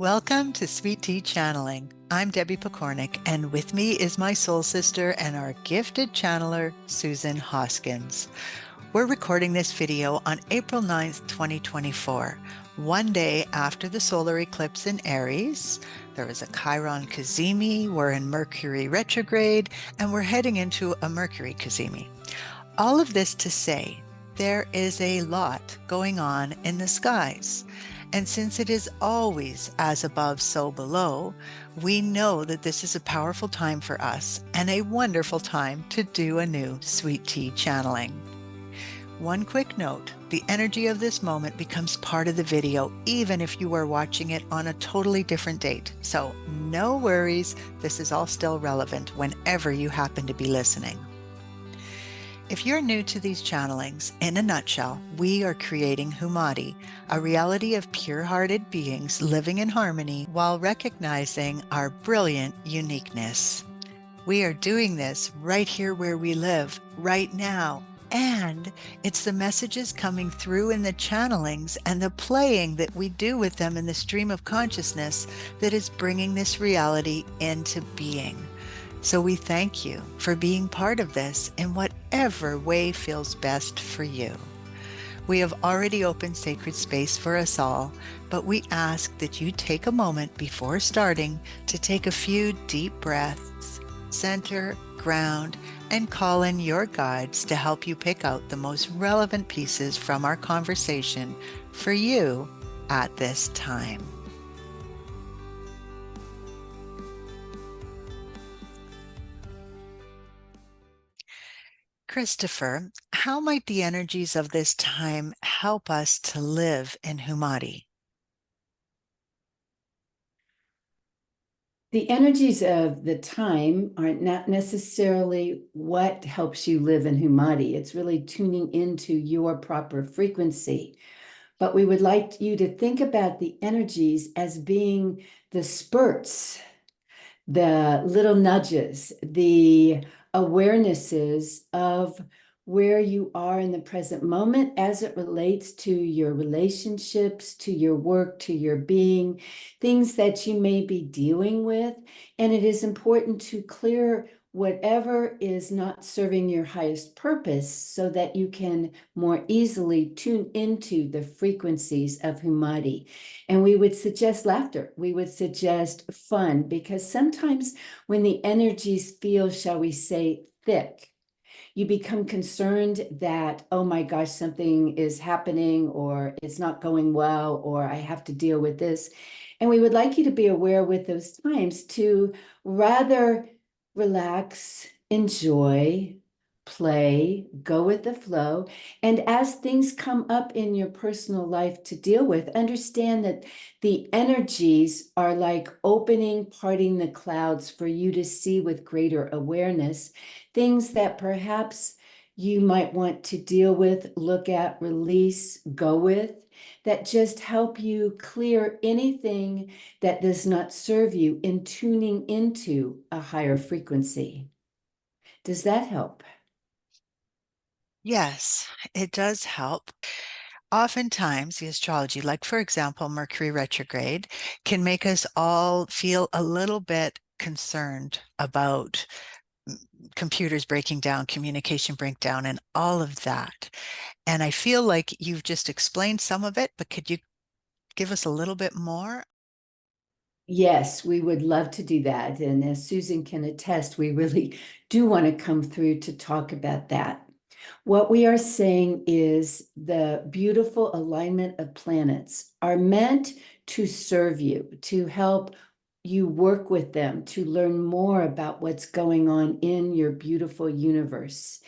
Welcome to Sweet Tea Channeling. I'm Debbie Pokornik, and with me is my soul sister and our gifted channeler, Susan Hoskins. We're recording this video on April 9th, 2024, one day after the solar eclipse in Aries. There was a Chiron Cazimi, we're in Mercury retrograde, and we're heading into a Mercury Cazimi. All of this to say, there is a lot going on in the skies. And since it is always as above, so below, we know that this is a powerful time for us and a wonderful time to do a new sweet tea channeling. One quick note, the energy of this moment becomes part of the video, even if you are watching it on a totally different date. So no worries, this is all still relevant whenever you happen to be listening. If you're new to these channelings, in a nutshell, we are creating Hoomadhi, a reality of pure-hearted beings living in harmony while recognizing our brilliant uniqueness. We are doing this right here where we live, right now, and it's the messages coming through in the channelings and the playing that we do with them in the stream of consciousness that is bringing this reality into being. So we thank you for being part of this in whatever way feels best for you. We have already opened sacred space for us all, but we ask that you take a moment before starting to take a few deep breaths, center, ground, and call in your guides to help you pick out the most relevant pieces from our conversation for you at this time. Christopher, how might the energies of this time help us to live in Hoomadhi? The energies of the time are not necessarily what helps you live in Hoomadhi. It's really tuning into your proper frequency. But we would like you to think about the energies as being the spurts, the little nudges, the awarenesses of where you are in the present moment as it relates to your relationships, to your work, to your being, things that you may be dealing with. And it is important to clear whatever is not serving your highest purpose so that you can more easily tune into the frequencies of Hoomadhi. And we would suggest laughter. We would suggest fun, because sometimes when the energies feel, shall we say, thick, you become concerned that, oh my gosh, something is happening, or it's not going well, or I have to deal with this. And we would like you to be aware with those times to rather relax, enjoy, play, go with the flow. And as things come up in your personal life to deal with, understand that the energies are like opening, parting the clouds for you to see with greater awareness, things that perhaps you might want to deal with, look at, release, go with, that just help you clear anything that does not serve you in tuning into a higher frequency. Does that help? Yes, it does help. Oftentimes, the astrology, like for example, Mercury retrograde, can make us all feel a little bit concerned about computers breaking down, communication breakdown, and all of that. And I feel like you've just explained some of it, but could you give us a little bit more? Yes, we would love to do that. And as Susan can attest, we really do want to come through to talk about that. What we are saying is the beautiful alignment of planets are meant to serve you, to help you work with them, to learn more about what's going on in your beautiful universe.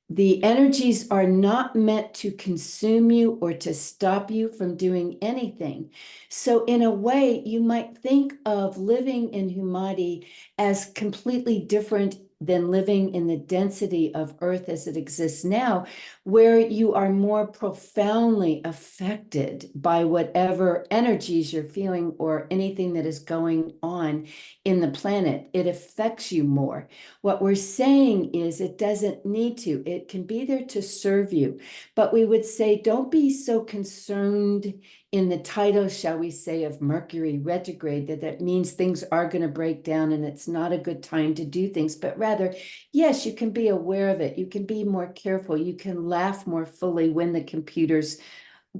The energies are not meant to consume you or to stop you from doing anything. So in a way, you might think of living in Hoomadhi as completely different than living in the density of Earth as it exists now, where you are more profoundly affected by whatever energies you're feeling or anything that is going on in the planet. It affects you more. What we're saying is it doesn't need to. It can be there to serve you. But we would say don't be so concerned in the title, shall we say, of Mercury retrograde, that means things are going to break down and it's not a good time to do things, but rather, yes, you can be aware of it. You can be more careful. You can laugh more fully when the computers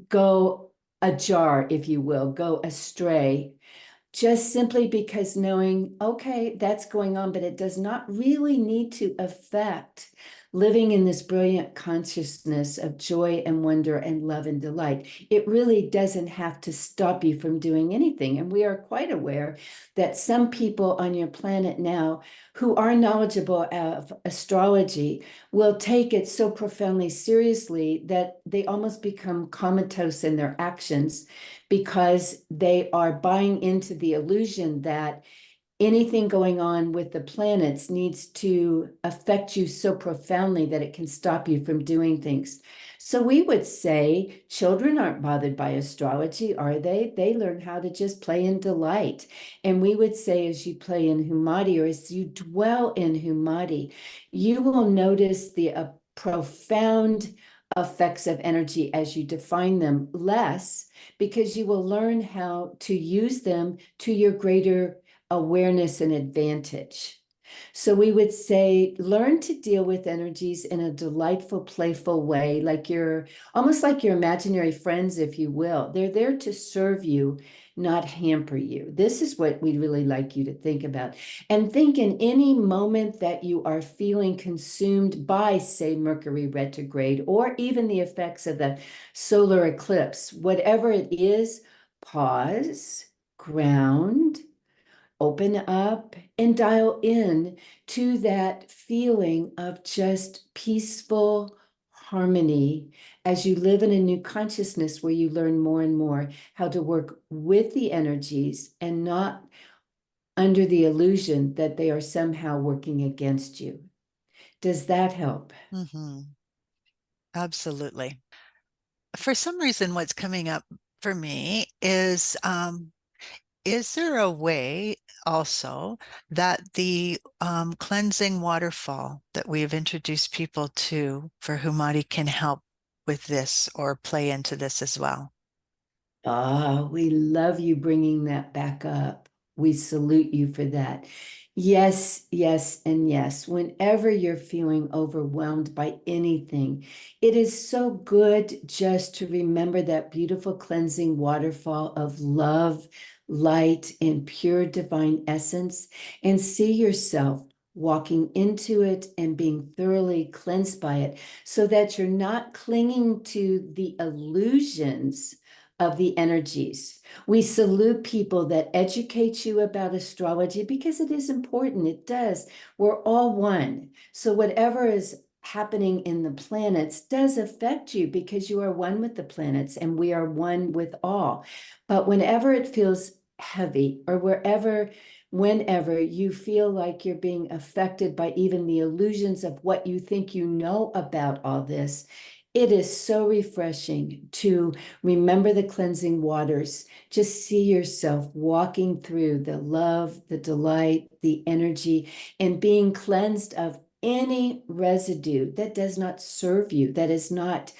go ajar, if you will, go astray, just simply because knowing, okay, that's going on, but it does not really need to affect living in this brilliant consciousness of joy and wonder and love and delight. It really doesn't have to stop you from doing anything. And we are quite aware that some people on your planet now who are knowledgeable of astrology will take it so profoundly seriously that they almost become comatose in their actions, because they are buying into the illusion that anything going on with the planets needs to affect you so profoundly that it can stop you from doing things. So we would say children aren't bothered by astrology, are they? They learn how to just play in delight. And we would say as you play in Hoomadhi, or as you dwell in Hoomadhi, you will notice the profound effects of energy as you define them less, because you will learn how to use them to your greater awareness and advantage. So we would say, learn to deal with energies in a delightful, playful way, like you're almost like your imaginary friends, if you will. They're there to serve you, not hamper you. This is what we'd really like you to think about. And think in any moment that you are feeling consumed by, say, Mercury retrograde, or even the effects of the solar eclipse, whatever it is, pause, ground, open up, and dial in to that feeling of just peaceful harmony as you live in a new consciousness where you learn more and more how to work with the energies and not under the illusion that they are somehow working against you. Does that help? Mm-hmm. Absolutely. For some reason, what's coming up for me is there a way also that the cleansing waterfall that we have introduced people to for Hoomadhi can help with this or play into this as well? Ah, we love you bringing that back up. We salute you for that. Yes, yes, and yes. Whenever you're feeling overwhelmed by anything, it is so good just to remember that beautiful cleansing waterfall of love, light, and pure divine essence, and see yourself walking into it and being thoroughly cleansed by it, so that you're not clinging to the illusions of the energies. We salute people that educate you about astrology because it is important. It does. We're all one. So whatever is happening in the planets does affect you because you are one with the planets and we are one with all. But whenever it feels heavy, or whenever you feel like you're being affected by even the illusions of what you think you know about all this, it is so refreshing to remember the cleansing waters. Just see yourself walking through the love, the delight, the energy, and being cleansed of any residue that does not serve you, that is not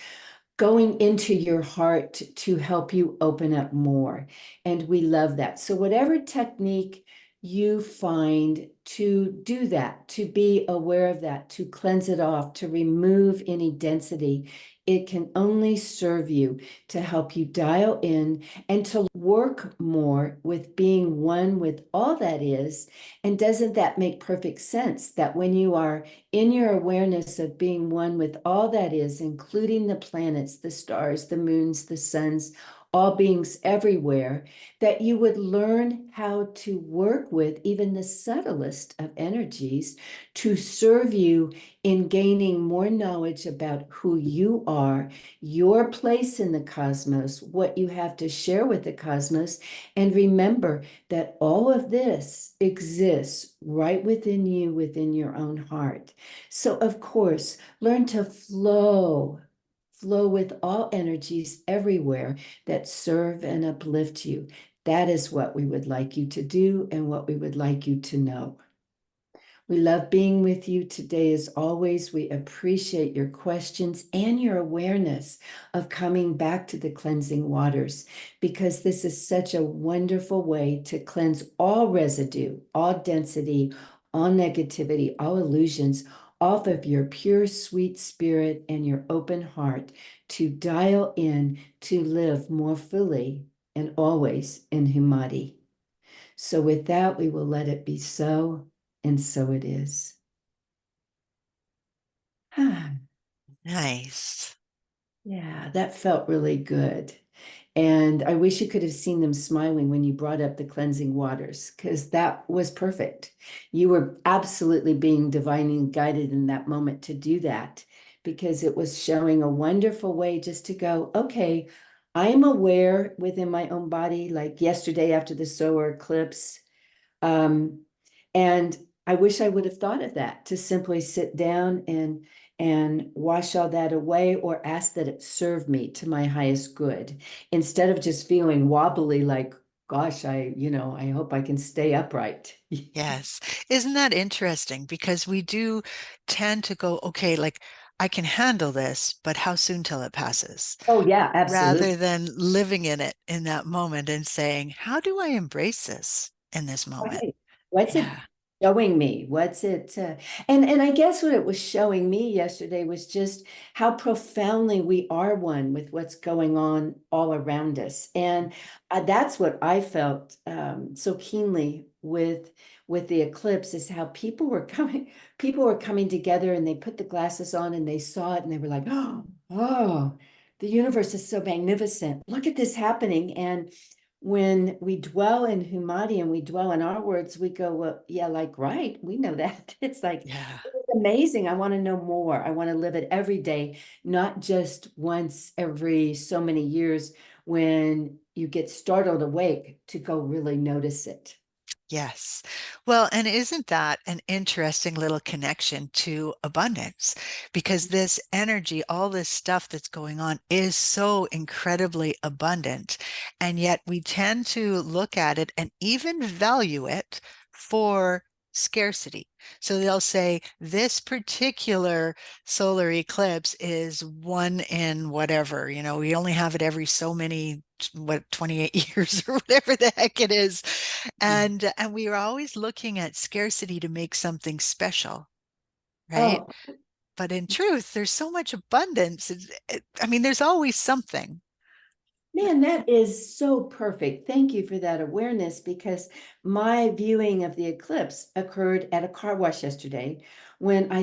going into your heart to help you open up more. And we love that. So whatever technique you find to do that, to be aware of that, to cleanse it off, to remove any density, it can only serve you to help you dial in and to work more with being one with all that is. And doesn't that make perfect sense that when you are in your awareness of being one with all that is, including the planets, the stars, the moons, the suns, all beings everywhere, that you would learn how to work with even the subtlest of energies to serve you in gaining more knowledge about who you are, your place in the cosmos, what you have to share with the cosmos. And remember that all of this exists right within you, within your own heart. So, of course, learn to flow with all energies everywhere that serve and uplift you. That is what we would like you to do and what we would like you to know. We love being with you today as always. We appreciate your questions and your awareness of coming back to the cleansing waters, because this is such a wonderful way to cleanse all residue, all density, all negativity, all illusions off of your pure, sweet spirit and your open heart to dial in to live more fully and always in Hoomadhi. So with that, we will let it be so, and so it is. Nice. Yeah, that felt really good. And I wish you could have seen them smiling when you brought up the cleansing waters, because that was perfect. You were absolutely being divinely guided in that moment to do that, because it was showing a wonderful way just to go, okay, I am aware within my own body, like yesterday after the solar eclipse. And I wish I would have thought of that, to simply sit down and wash all that away, or ask that it serve me to my highest good, instead of just feeling wobbly like, gosh, I hope I can stay upright. Yes. Isn't that interesting? Because we do tend to go, okay, like I can handle this, but how soon till it passes? Oh, yeah, absolutely. Rather than living in it in that moment and saying, how do I embrace this in this moment? Right. What's it Yeah. showing me? What's it and I guess what it was showing me yesterday was just how profoundly we are one with what's going on all around us. And that's what I felt so keenly with the eclipse, is how people were coming together, and they put the glasses on and they saw it and they were like, oh, the universe is so magnificent. Look at this happening. And when we dwell in Hoomadhi and we dwell in our words, we go, well, yeah, like, right, we know that. It's like, Yeah. it's amazing. I want to know more. I want to live it every day, not just once every so many years when you get startled awake, to go really notice it. Yes. Well, and isn't that an interesting little connection to abundance? Because this energy, all this stuff that's going on is so incredibly abundant. And yet we tend to look at it and even value it for scarcity. So they'll say this particular solar eclipse is one in whatever, we only have it every so many, what, 28 years or whatever the heck it is. And we are always looking at scarcity to make something special, right? Oh, But in truth, there's so much abundance. I mean, there's always something. man, that is so perfect. Thank you for that awareness, because my viewing of the eclipse occurred at a car wash yesterday, when I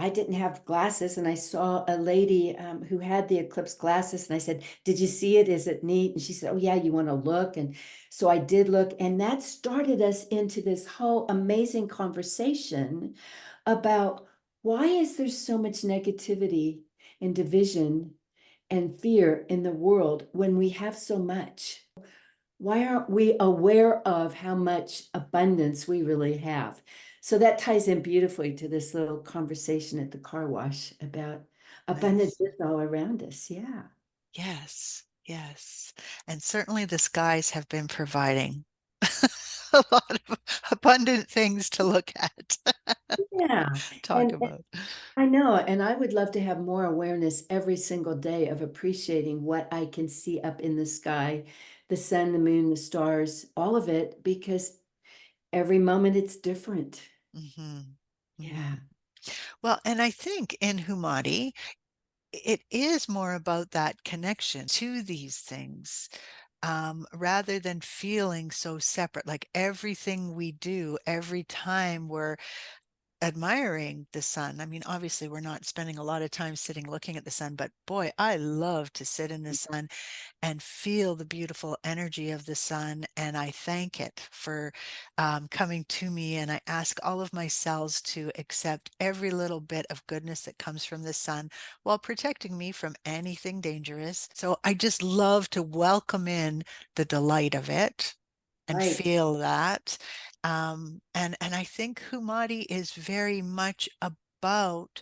didn't have glasses, and I saw a lady who had the eclipse glasses. And I said, did you see it? Is it neat? And she said, oh, yeah, you want to look? And so I did look, and that started us into this whole amazing conversation about, why is there so much negativity and division and fear in the world when we have so much? Why aren't we aware of how much abundance we really have? So that ties in beautifully to this little conversation at the car wash about abundance Nice. is all around us. Yeah. Yes, yes. And certainly the skies have been providing a lot of abundant things to look at, Yeah. talk And about. I know, and I would love to have more awareness every single day of appreciating what I can see up in the sky, the sun, the moon, the stars, all of it, because every moment it's different. Hmm. Yeah. Hmm. Well, and I think in Humani, it is more about that connection to these things, rather than feeling so separate. Like everything we do, every time we're admiring the sun. I mean, obviously, we're not spending a lot of time sitting looking at the sun, but boy, I love to sit in the sun and feel the beautiful energy of the sun. And I thank it for coming to me. And I ask all of my cells to accept every little bit of goodness that comes from the sun while protecting me from anything dangerous. So I just love to welcome in the delight of it and Right. feel that. And I think Humadi is very much about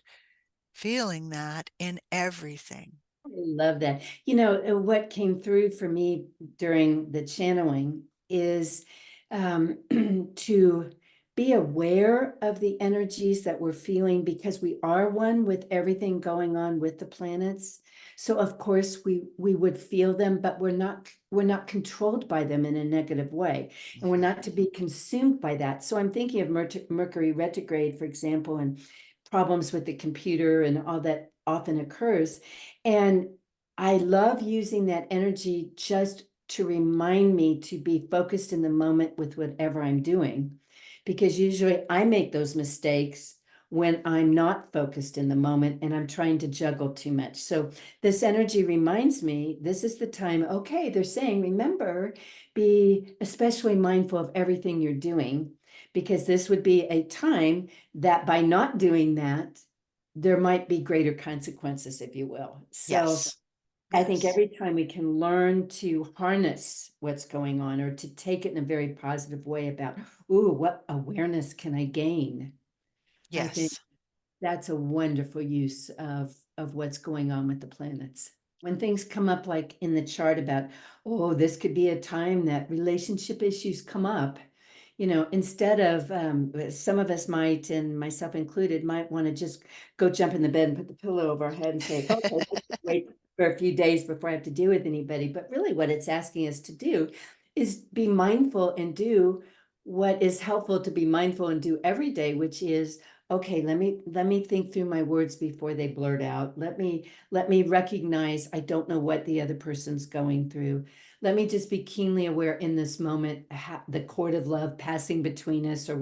feeling that in everything. I love that. What came through for me during the channeling is to be aware of the energies that we're feeling, because we are one with everything going on with the planets. So of course we would feel them, but we're not controlled by them in a negative way, and we're not to be consumed by that. So I'm thinking of Mercury retrograde, for example, and problems with the computer and all that often occurs. And I love using that energy just to remind me to be focused in the moment with whatever I'm doing, because usually I make those mistakes when I'm not focused in the moment and I'm trying to juggle too much. So this energy reminds me, this is the time. Okay, they're saying, remember, be especially mindful of everything you're doing, because this would be a time that by not doing that, there might be greater consequences, if you will. So Yes. I think Yes. every time we can learn to harness what's going on, or to take it in a very positive way about, ooh, what awareness can I gain? I think Yes. that's a wonderful use of what's going on with the planets. When things come up like in the chart about, oh, this could be a time that relationship issues come up, instead of some of us might, and myself included, might want to just go jump in the bed and put the pillow over our head and say, okay, let's just wait for a few days before I have to deal with anybody. But really what it's asking us to do is be mindful and do what is helpful to be mindful and do every day, which is, okay, let me think through my words before they blurt out. Let me recognize I don't know what the other person's going through. Let me just be keenly aware in this moment, the cord of love passing between us, or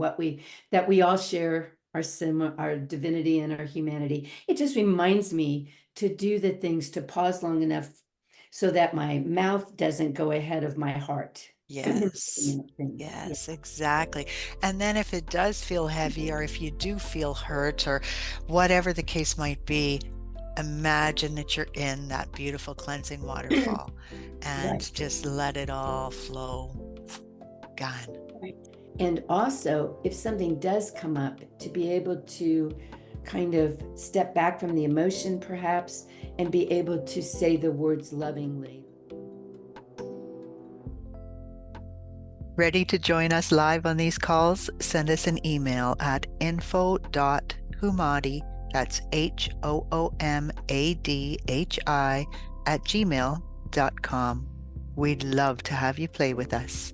that we all share our divinity and our humanity. It just reminds me to do the things, to pause long enough so that my mouth doesn't go ahead of my heart. Yes. Yeah. Yes, exactly. And then if it does feel heavy, or if you do feel hurt, or whatever the case might be, imagine that you're in that beautiful cleansing waterfall Right. and just let it all flow. Gone. Right. And also, if something does come up, to be able to kind of step back from the emotion, perhaps, and be able to say the words lovingly. Ready to join us live on these calls? Send us an email at info.hoomadhi, that's HOOMADHI @gmail.com. We'd love to have you play with us.